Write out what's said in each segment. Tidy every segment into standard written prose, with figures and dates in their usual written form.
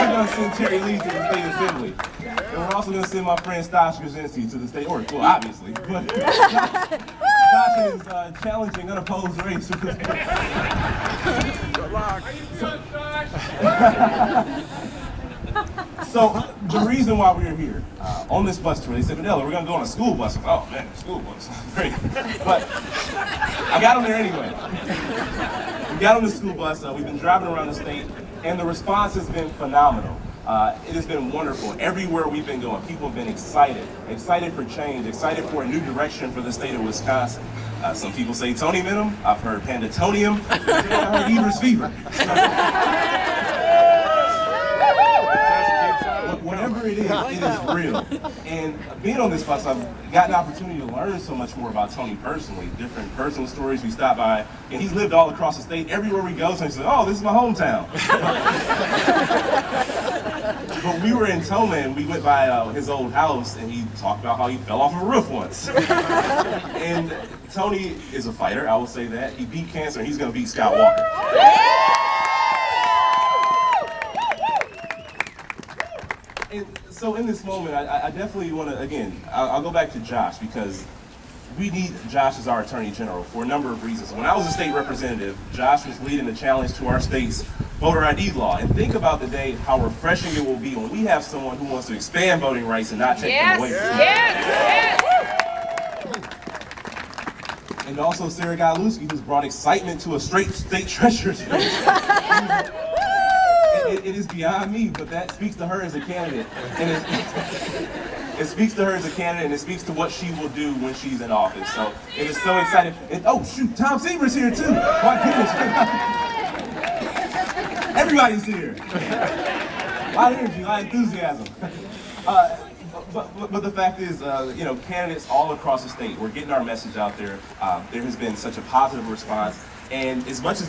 going to send Terry Lee to the state assembly. And we're also going to send my friend Stash Krasinski to the state org. Well, obviously. But Stash is challenging unopposed race. So the reason why we were here on this bus tour, they said, Mandela, we're going to go on a school bus. Oh man, school bus, great. But I got on there anyway. We got on the school bus, we've been driving around the state, and the response has been phenomenal. It has been wonderful. Everywhere we've been going, people have been excited for change, excited for a new direction for the state of Wisconsin. Some people say Tony Venom, I've heard Pandatonium, I heard Evers Fever. Whatever it is real. And being on this bus, I've gotten an opportunity to learn so much more about Tony personally, different personal stories. We stopped by, and he's lived all across the state. Everywhere we go, so he said, oh, this is my hometown. But we were in Toma, and we went by his old house, and he talked about how he fell off a roof once. And Tony is a fighter, I will say that. He beat cancer, and he's going to beat Scott Walker. And so in this moment, I definitely want to, again, I'll go back to Josh, because we need Josh as our Attorney General for a number of reasons. When I was a state representative, Josh was leading the challenge to our state's voter ID law. And think about the day, how refreshing it will be when we have someone who wants to expand voting rights and not take them away from Yes. And also Sarah Goluski, who's brought excitement to a straight state treasurer's race. It is beyond me, but that speaks to her as a candidate. And it speaks to her as a candidate, and it speaks to what she will do when she's in office. So it is so exciting. And, oh shoot, Tom Seaver's here too. My goodness. Everybody's here. A lot of energy, a lot of enthusiasm. But the fact is, you know, candidates all across the state, we're getting our message out there. There has been such a positive response, and as much as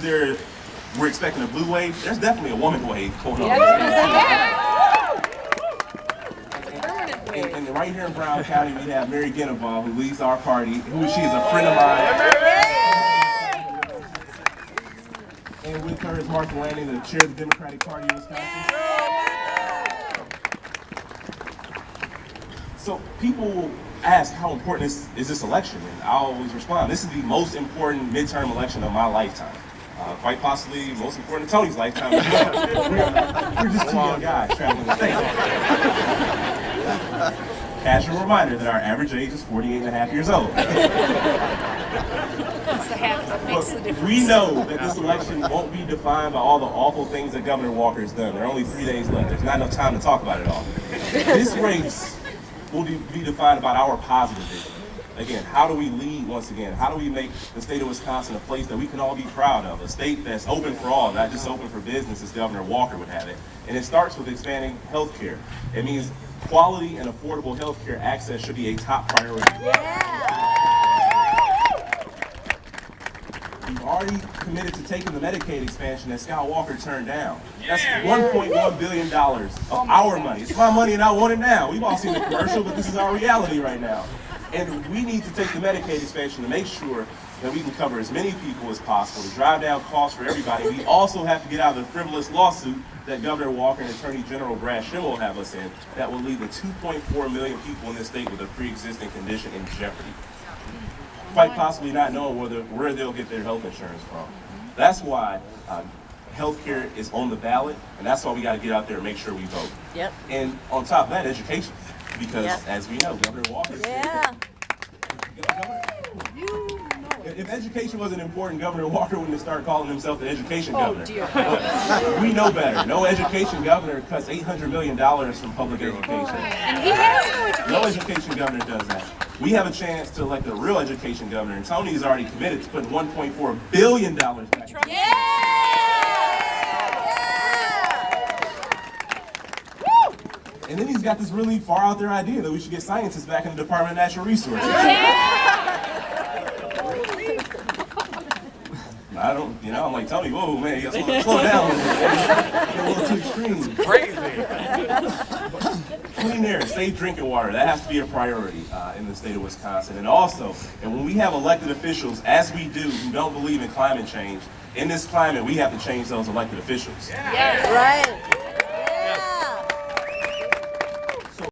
we're expecting a blue wave, there's definitely a woman wave going on. And right here in Brown County, we have Mary Gennebaugh, who leads our party, she is a friend of mine. And with her is Martha Lanning, the chair of the Democratic Party of Wisconsin. So people ask, how important is this election? And I always respond, this is the most important midterm election of my lifetime. Quite possibly most important in Tony's lifetime as well. We're just two young guys traveling the state. Casual reminder that our average age is 48.5 years old. That's the half that makes the difference. We know that this election won't be defined by all the awful things that Governor Walker has done. There are only 3 days left. There's not enough time to talk about it all. This race will be defined about our positive vision. Again, how do we lead once again? How do we make the state of Wisconsin a place that we can all be proud of? A state that's open for all, not just open for business as Governor Walker would have it. And it starts with expanding health care. It means quality and affordable health care access should be a top priority. We've already committed to taking the Medicaid expansion that Scott Walker turned down. That's $1.1 billion of our money. It's my money and I want it now. We've all seen the commercial, but this is our reality right now. And we need to take the Medicaid expansion to make sure that we can cover as many people as possible, to drive down costs for everybody. We also have to get out of the frivolous lawsuit that Governor Walker and Attorney General Brad Schimel have us in, that will leave the 2.4 million people in this state with a pre-existing condition in jeopardy. Quite possibly not knowing where they'll get their health insurance from. That's why healthcare is on the ballot, and that's why we got to get out there and make sure we vote. Yep. And on top of that, education. Because, as we know, Governor Walker. If education wasn't important, Governor Walker wouldn't have started calling himself the education governor. Dear. We know better. No education governor cuts $800 million from public education. And he has no education. No education governor does that. We have a chance to elect a real education governor, and Tony's already committed to putting $1.4 billion back. And then he's got this really far out there idea that we should get scientists back in the Department of Natural Resources. I don't, I'm like, Tony, whoa, man, you gotta slow down. Get a little too extreme. Crazy. Clean air, safe drinking water, that has to be a priority in the state of Wisconsin. And also, when we have elected officials, as we do, who don't believe in climate change, in this climate, we have to change those elected officials. Yes. Right.